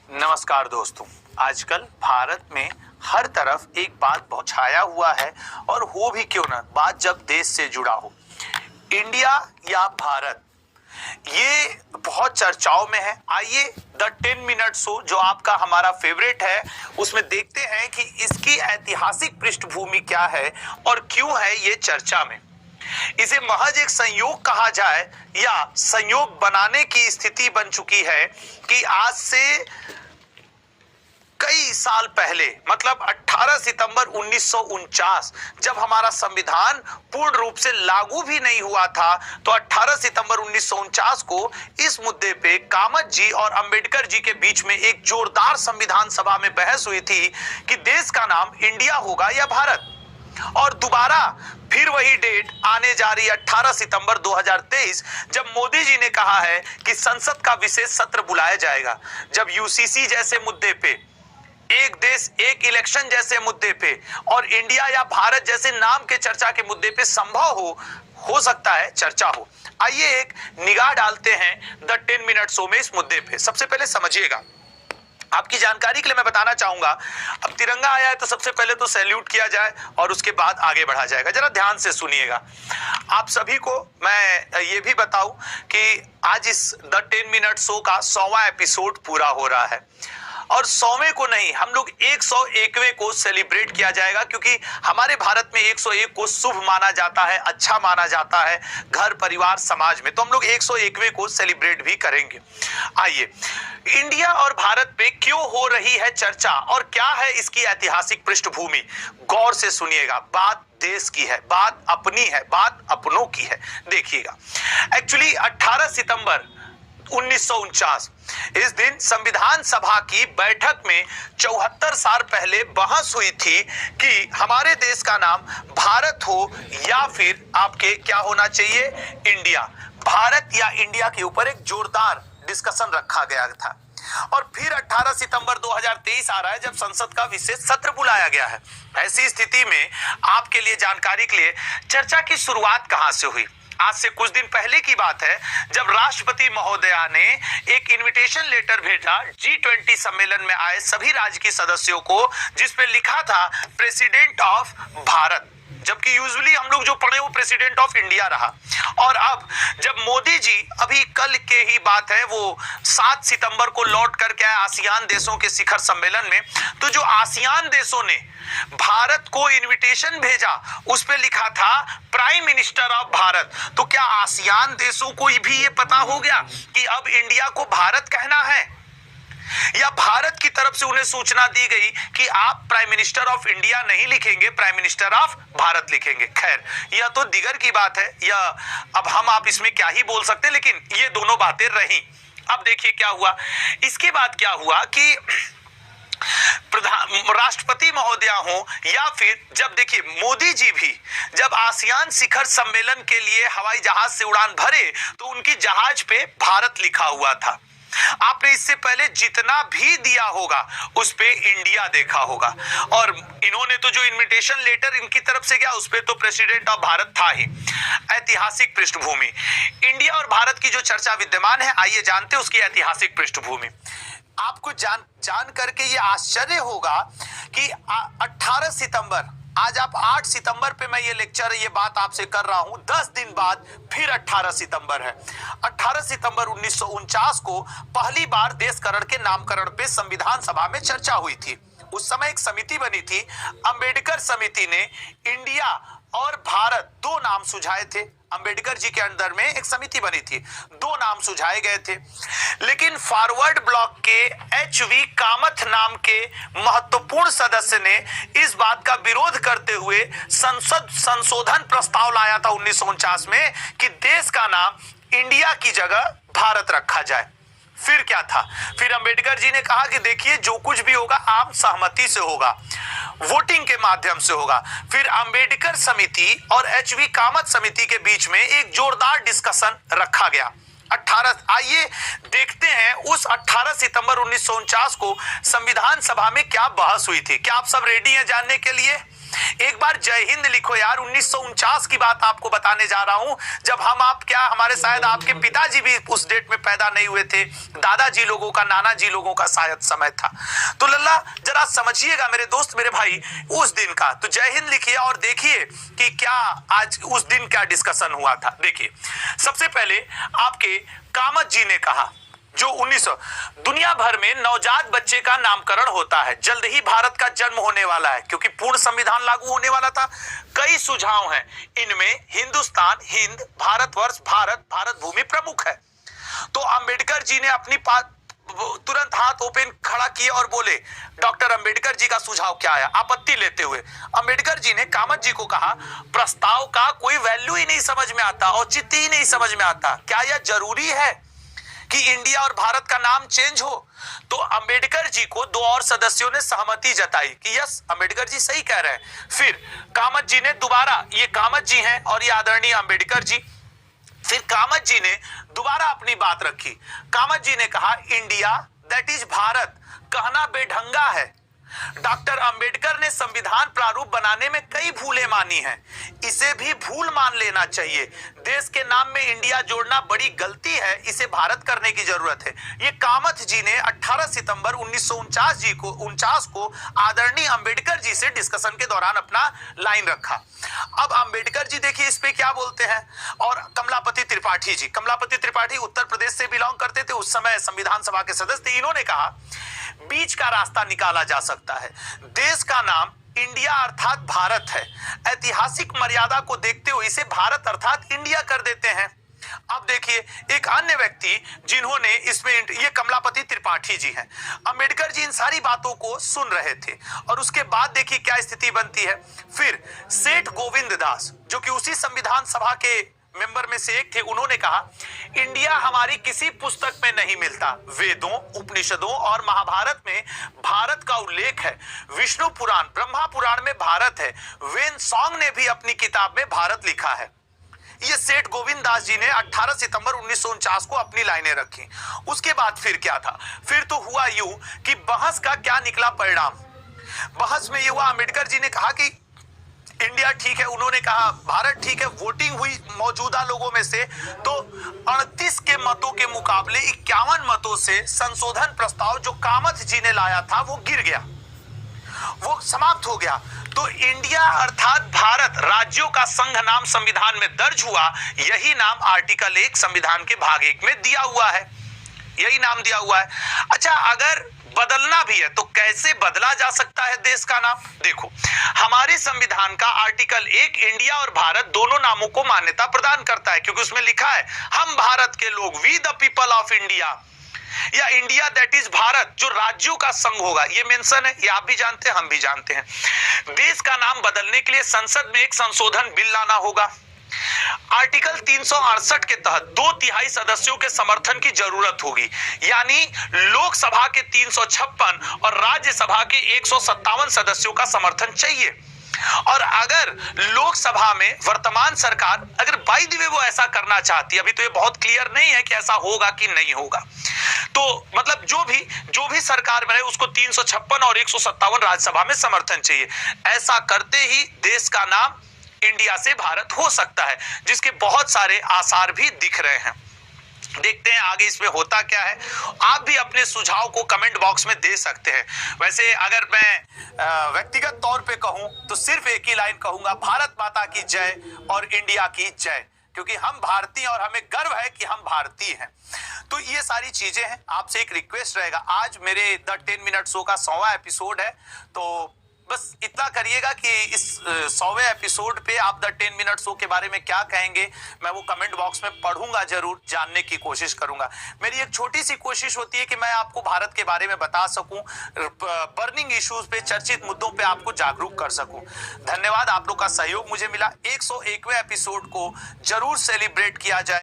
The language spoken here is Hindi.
नमस्कार दोस्तों। आजकल भारत में हर तरफ एक बात बहुत छाया हुआ है और हो भी क्यों ना, बात जब देश से जुड़ा हो, इंडिया या भारत, ये बहुत चर्चाओं में है। आइए द 10 मिनट शो जो आपका हमारा फेवरेट है उसमें देखते हैं कि इसकी ऐतिहासिक पृष्ठभूमि क्या है और क्यों है ये चर्चा में। इसे महज एक संयोग कहा जाए या संयोग बनाने की स्थिति बन चुकी है कि आज से कई साल पहले, मतलब 18 सितंबर 1949, जब हमारा संविधान पूर्ण रूप से लागू भी नहीं हुआ था, तो 18 सितंबर 1949 को इस मुद्दे पे कामत जी और अंबेडकर जी के बीच में एक जोरदार संविधान सभा में बहस हुई थी कि देश का नाम इंडिया होगा या भारत। और दोबारा फिर वही डेट आने जा रही 18 सितंबर 2023, जब मोदी जी ने कहा है कि संसद का विशेष सत्र बुलाया जाएगा, जब यूसीसी जैसे मुद्दे पे, एक देश एक इलेक्शन जैसे मुद्दे पे और इंडिया या भारत जैसे नाम के चर्चा के मुद्दे पे संभव हो सकता है चर्चा हो। आइए एक निगाह डालते हैं द 10 मिनट शो में इस मुद्दे पे। सबसे पहले समझिएगा, आपकी जानकारी के लिए मैं बताना चाहूंगा, अब तिरंगा आया है तो सबसे पहले तो सैल्यूट किया जाए और उसके बाद आगे बढ़ा जाएगा। जरा ध्यान से सुनिएगा। आप सभी को मैं ये भी बताऊं कि आज इस द 10 मिनट शो का 100वां एपिसोड पूरा हो रहा है और 100वें को नहीं, हम लोग 101वें को सेलिब्रेट किया जाएगा, क्योंकि हमारे भारत में 101 को शुभ माना जाता है, अच्छा माना जाता है घर परिवार समाज में, तो हम लोग 101वें को सेलिब्रेट भी करेंगे। आइए, इंडिया और भारत पे क्यों हो रही है चर्चा और क्या है इसकी ऐतिहासिक पृष्ठभूमि, गौर से सुनिएगा। बात देश की है, बात अपनी है, बात अपनों की है। देखिएगा, एक्चुअली 18 सितंबर 1949 इस दिन संविधान सभा की बैठक में 74 साल पहले बहस हुई थी कि हमारे देश का नाम भारत हो या फिर आपके क्या होना चाहिए, इंडिया। भारत या इंडिया के ऊपर एक जोरदार डिस्कशन रखा गया था और फिर 18 सितंबर 2023 आ रहा है जब संसद का विशेष सत्र बुलाया गया है। ऐसी स्थिति में आपके लिए जानकारी के लिए चर्चा की शुरुआत कहां से हुई, आज से कुछ दिन पहले की बात है जब राष्ट्रपति महोदया ने एक इनविटेशन लेटर भेजा G20 सम्मेलन में आए सभी राज्य के सदस्यों को, जिस पे लिखा था प्रेसिडेंट ऑफ भारत, जबकि यूजुअली हम लोग जो पढ़े वो प्रेसिडेंट ऑफ इंडिया रहा। और अब जब मोदी जी, अभी कल के ही बात है, वो 7 सितंबर को लौट करके आए आसियान देशों के शिखर सम्मेलन में, तो जो आसियान देशों ने भारत को इनविटेशन भेजा उस पे लिखा था प्राइम मिनिस्टर ऑफ भारत। तो क्या आसियान देशों को भी ये पता हो गया कि अब इंडिया को भारत कहना है, या भारत की तरफ से उन्हें सूचना दी गई कि आप प्राइम मिनिस्टर ऑफ इंडिया नहीं लिखेंगे, प्राइम मिनिस्टर ऑफ भारत लिखेंगे। खैर, यह तो दिगर की बात है, या अब हम आप इसमें क्या ही बोल सकते, लेकिन ये दोनों बातें रही। अब देखिए क्या हुआ, इसके बाद क्या हुआ कि राष्ट्रपति महोदया हो या फिर जब देखिए मोदी जी भी जब आसियान शिखर सम्मेलन के लिए हवाई जहाज से उड़ान भरे तो उनकी जहाज पे भारत लिखा हुआ था। आपने इससे पहले जितना भी दिया होगा उस पे इंडिया देखा होगा, और इन्होंने तो जो इनविटेशन लेटर इनकी तरफ से गया उस पे तो प्रेसिडेंट ऑफ भारत था ही। ऐतिहासिक पृष्ठभूमि, इंडिया और भारत की जो चर्चा विद्यमान है, आइए जानते हैं उसकी ऐतिहासिक पृष्ठभूमि। आपको जान करके ये आश्चर्य होगा कि 18 सितंबर, आज आप 8 सितंबर पे मैं ये लेक्चर, ये बात आपसे कर रहा हूं, 10 दिन बाद फिर 18 सितंबर है। 18 सितंबर 1949 को पहली बार देशकरण के नामकरण पे संविधान सभा में चर्चा हुई थी। उस समय एक समिति बनी थी, अंबेडकर समिति ने इंडिया और भारत दो नाम सुझाए थे। अंबेडकर जी के अंदर में एक समिति बनी थी, दो नाम सुझाए गए थे, लेकिन फॉरवर्ड ब्लॉक के HV कामथ नाम के महत्वपूर्ण सदस्य ने इस बात का विरोध करते हुए संसद संशोधन प्रस्ताव लाया था 1949 में कि देश का नाम इंडिया की जगह भारत रखा जाए। फिर क्या था, फिर अंबेडकर जी ने कहा कि देखिए जो कुछ भी होगा आम सहमति से होगा, वोटिंग के माध्यम से होगा। फिर अंबेडकर समिति और HV कामथ समिति के बीच में एक जोरदार डिस्कशन रखा गया। 18 आइए देखते हैं उस 18 सितंबर 1949 को संविधान सभा में क्या बहस हुई थी। क्या आप सब रेडी हैं जानने के लिए? एक बार जय हिंद लिखो यार। 1949 की बात आपको बताने जा रहा हूं, जब हम आप क्या हमारे शायद आपके पिताजी भी उस डेट में पैदा नहीं हुए थे, दादाजी लोगों का, नाना जी लोगों का शायद समय था। तो लल्ला जरा समझिएगा मेरे दोस्त, मेरे भाई, उस दिन का तो जय हिंद लिखिए और देखिए कि क्या आज उस दिन क्या डिस्कशन हुआ था। देखिए, सबसे पहले आपके कामत जी ने कहा, जो 1900 दुनिया भर में नवजात बच्चे का नामकरण होता है, जल्द ही भारत का जन्म होने वाला है क्योंकि पूर्ण संविधान लागू होने वाला था। कई सुझाव हैं, इनमें हिंदुस्तान, हिंद, भारतवर्ष, भारत भूमि प्रमुख है। तो अंबेडकर जी ने अपनी तुरंत हाथ ओपन खड़ा किए और बोले, डॉक्टर अंबेडकर जी का सुझाव क्या है, आपत्ति लेते हुए अंबेडकर जी ने कामत जी को कहा, प्रस्ताव का कोई वैल्यू ही नहीं समझ में आता, औचित्य ही नहीं समझ में आता। क्या यह जरूरी है कि इंडिया और भारत का नाम चेंज हो? तो अंबेडकर जी को दो और सदस्यों ने सहमति जताई कि यस, अंबेडकर जी सही कह रहे हैं। फिर कामत जी ने दोबारा, ये कामत जी हैं और ये आदरणीय अंबेडकर जी, फिर कामत जी ने दोबारा अपनी बात रखी। कामत जी ने कहा, इंडिया दैट इज भारत कहना बेढंगा है। डॉक्टर अंबेडकर ने संविधान प्रारूप बनाने में कई भूलें मानी हैं, इसे भी भूल मान लेना चाहिए। देश के नाम में इंडिया जोड़ना बड़ी गलती है, इसे भारत करने की जरूरत है। ये कामत जी ने 18 सितंबर 1949 को आदरणीय अंबेडकर जी से डिस्कशन के दौरान अपना लाइन रखा। अब अंबेडकर जी देखिए इस पे क्या बोलते हैं। और कमलापति त्रिपाठी जी, कमलापति त्रिपाठी उत्तर प्रदेश से बिलोंग करते थे, उस समय संविधान सभा के सदस्य थे। इन्होंने कहा, बीच का रास्ता निकाला जा सकता है। देश का नाम इंडिया अर्थात भारत है, ऐतिहासिक मर्यादा को देखते हुए इसे भारत अर्थात इंडिया कर देते हैं। अब देखिए एक अन्य व्यक्ति जिन्होंने इसमें, ये कमलापति त्रिपाठी जी हैं। अंबेडकर जी इन सारी बातों को सुन रहे थे और उसके बाद देखिए क्या स्थिति बनती है। फिर सेठ गोविंद दास, जो कि उसी संविधान सभा के मेंबर में से एक थे, उन्होंने कहा, इंडिया हमारी किसी पुस्तक में नहीं मिलता। वेदों, उपनिषदों और महाभारत में भारत का उल्लेख है। विष्णु पुराण, ब्रह्मा पुराण में भारत है। वेन सॉन्ग ने भी अपनी किताब में भारत लिखा है। ये सेठ गोविंद दास जी ने 18 सितंबर 1949 को अपनी लाइनें रखी। उसके बाद फिर क्या था? फिर तो हुआ यूं कि बहस का क्या निकला परिणाम। बहस में ये हुआ, अंबेडकर जी ने कहा कि इंडिया ठीक है, उन्होंने कहा भारत ठीक है। वोटिंग हुई मौजूदा लोगों में से, तो 38 के मतों के मुकाबले 51 मतों से संशोधन प्रस्ताव जो कामत जी ने लाया था वो गिर गया, वो समाप्त हो गया। तो इंडिया अर्थात भारत राज्यों का संघ नाम संविधान में दर्ज हुआ। यही नाम आर्टिकल 1 संविधान के भाग 1 में दिया हुआ है, यही नाम दिया हुआ है। अच्छा, अगर बदलना भी है तो कैसे बदला जा सकता है देश का नाम? देखो, हमारे संविधान का आर्टिकल 1 इंडिया और भारत दोनों नामों को मान्यता प्रदान करता है, क्योंकि उसमें लिखा है, हम भारत के लोग, we the people of India, या इंडिया दैट इज भारत, जो राज्यों का संघ होगा। ये मेंशन है, ये आप भी जानते हैं, हम भी जानते हैं। देश का नाम बदलने के लिए संसद में एक संशोधन बिल लाना होगा। आर्टिकल 368 के तहत 2/3 सदस्यों के समर्थन की जरूरत होगी, यानी लोकसभा के 356 और राज्यसभा के 157 सदस्यों का समर्थन चाहिए। और अगर लोकसभा में वर्तमान सरकार, अगर बाय द वे वो ऐसा करना चाहती है, अभी तो ये बहुत क्लियर नहीं है कि ऐसा होगा कि नहीं होगा, तो मतलब जो भी सरकार में है उसको 356 और 157 राज्यसभा में समर्थन चाहिए। ऐसा करते ही देश का नाम इंडिया से भारत हो सकता है, जिसके बहुत सारे आसार भी दिख रहे हैं। देखते हैं आगे इसमें होता क्या है। आप भी अपने सुझाव को कमेंट बॉक्स में दे सकते हैं। वैसे अगर मैं व्यक्तिगत तौर पे कहूं तो सिर्फ एक ही लाइन कहूंगा, भारत माता की जय और इंडिया की जय, क्योंकि हम भारतीय और हमें गर्व है कि हम भारतीय हैं। तो ये सारी चीजें हैं। आपसे एक रिक्वेस्ट रहेगा, आज मेरे द 10 मिनट शो का 100वां एपिसोड है, तो बस इतना करिएगा कि इस 100वें एपिसोड पे आप द 10 मिनट शो के बारे में क्या कहेंगे, मैं वो कमेंट बॉक्स में पढ़ूंगा, जरूर जानने की कोशिश करूंगा। मेरी एक छोटी सी कोशिश होती है कि मैं आपको भारत के बारे में बता सकूं, बर्निंग इश्यूज पे, चर्चित मुद्दों पे आपको जागरूक कर सकूं। धन्यवाद, आप लोग का सहयोग मुझे मिला। 101वें एपिसोड को जरूर सेलिब्रेट किया जाए।